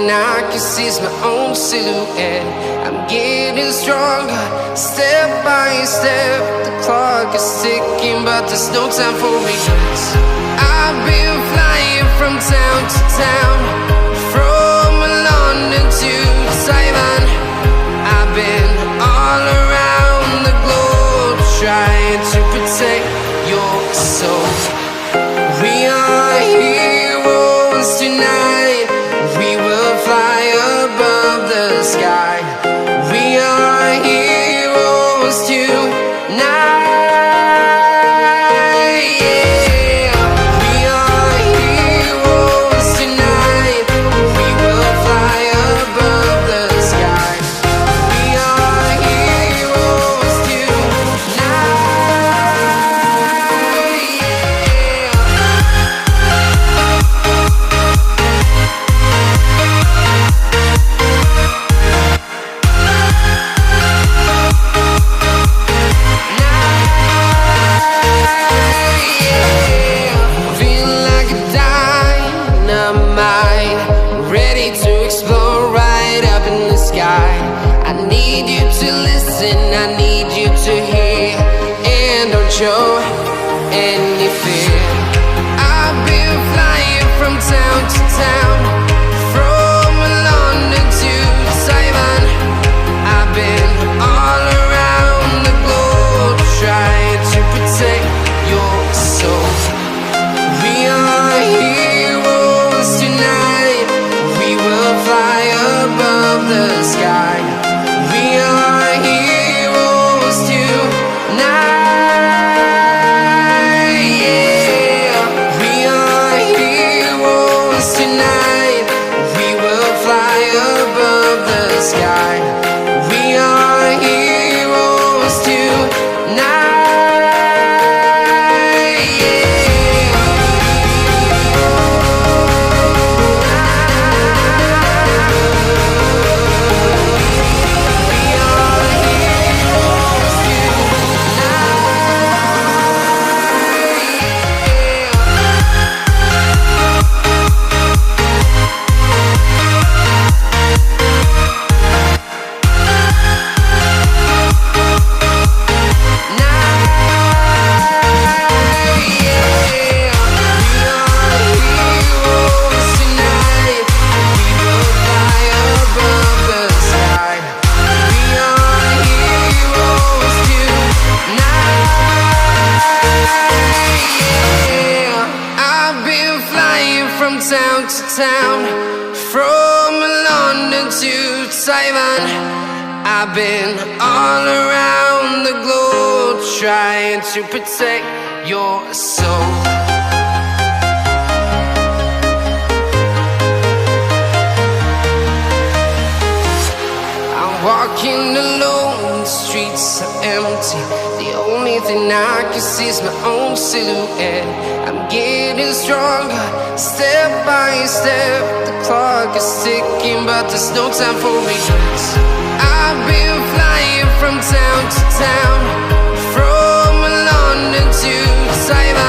thing I can see is my own silhouette. I'm getting stronger, step by step. The clock is ticking, but there's no time for regrets. I've been flying from town to town, from London to Taiwan. I've been all around the globe, trying to protect your soul. We are heroes tonight. We will fly above the sky. We are heroes tonight. Yeah. We are heroes tonight. We will fly above the sky. We are heroes tonight. Feeling like a dynamite, ready to explode right up in the sky. I need you to listen, I need you to hear, and don't show any fear. I've been flying from town to town, from London to Taiwan. I've been all around the globe, trying to protect your soul. We are heroes tonight. We will fly above the sky. We are heroes tonight. Yeah. We are heroes tonight. We will fly above the sky. We are heroes tonight. Town to town, from London to Taiwan. I've been all around the globe, trying to protect your soul. I'm walking alone, the streets are empty. The only thing I can see is my own silhouette. I'm getting stronger, step by step. The clock is ticking, but there's no time for regrets. I've been flying from town to town, from London to Taiwan.